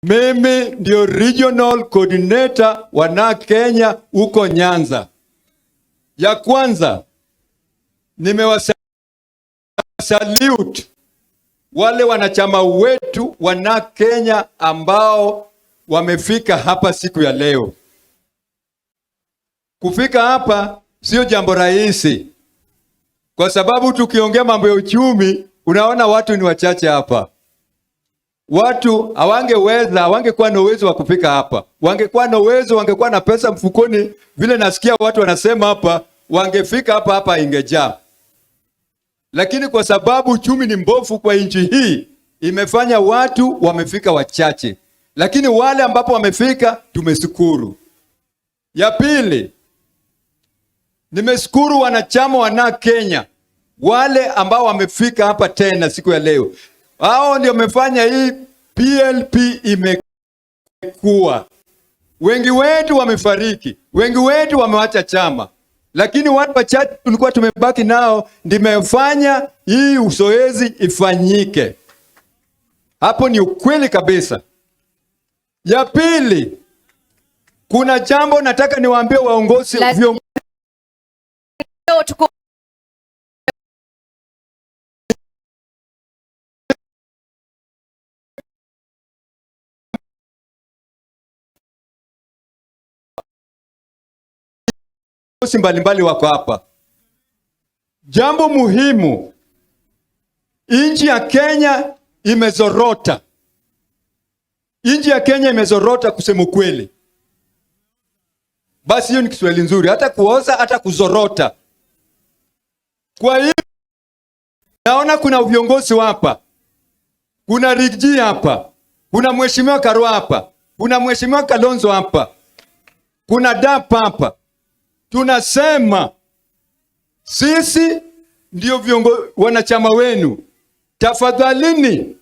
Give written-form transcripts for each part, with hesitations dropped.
Mimi ndio regional coordinator wa NARC Kenya huko Nyanza. Ya kwanza, nimewasalute wale wanachama wetu wa NARC Kenya ambao wamefika hapa siku ya leo. Kufika hapa sio jambo rahisi, kwa sababu tukiongea mambo ya uchumi, unaona watu ni wachache hapa. Watu hawangekuwa na uwezo wa kufika hapa. Wangekuwa na uwezo, wangekuwa na pesa mfukoni, vile nasikia watu wanasema hapa, wangefika hapa ingejaa. Lakini kwa sababu uchumi ni mbovu kwa nchi hii, imefanya watu wamefika wachache. Lakini wale ambapo wamefika, tumeshukuru. Ya pili, nimeshukuru wanachama wa NARC Kenya, wale ambao wamefika hapa tena siku ya leo. Hao ndio wamefanya hii PLP imekuwa. Wengi wetu wamefariki, wengi wetu wamewacha chama, lakini watu wachache tulikuwa tumebaki nao ndimefanya hii uzoezi ifanyike. Hapo ni ukweli kabisa. Ya pili, kuna jambo nataka niwaambie waongozi mbalimbali wako hapa. Jambo muhimu, nchi ya Kenya imezorota. Nchi ya Kenya imezorota kusema kweli. Basi hiyo ni Kiswahili nzuri, hata kuoza hata kuzorota. Kwa hiyo naona kuna viongozi hapa. Kuna Rigji hapa. Kuna Mheshimiwa Karua hapa. Kuna Mheshimiwa Kalonzo hapa. Kuna DAP hapa. Tunasema sisi ndio wanachama wenu. Tafadhalini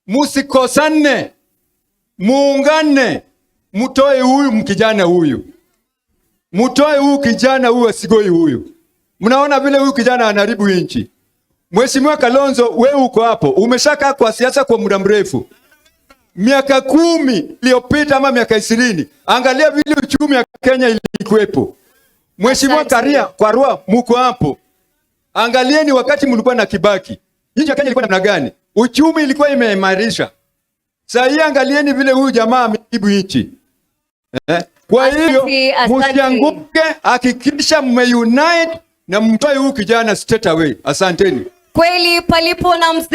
musikosane, muungane, mutoe huyu mkijana huyu. Mutoe huyu kijana huyu asigoi huyu. Mnaona vile huyu kijana anaharibu nchi. Mheshimiwa Kalonzo, wewe uko hapo. Umeshaka kwa siasa kwa muda mrefu. Miaka 10 iliyopita ama miaka 20. Angalia vile uchumi ya Kenya ilikuwepo. Mheshimiwa Karua mko hapo. Angalieni wakati mlikuwa na Kibaki. Nchi ya Kenya ilikuwa namna gani? Uchumi ilikuwa imeimarisha. Sasa angalieni vile huyu jamaa ameibu nchi. Kwa hiyo msianguke, hakikisha mmeunite na mtoe huyu kijana straight away. Asanteni. Kweli palipo na mzee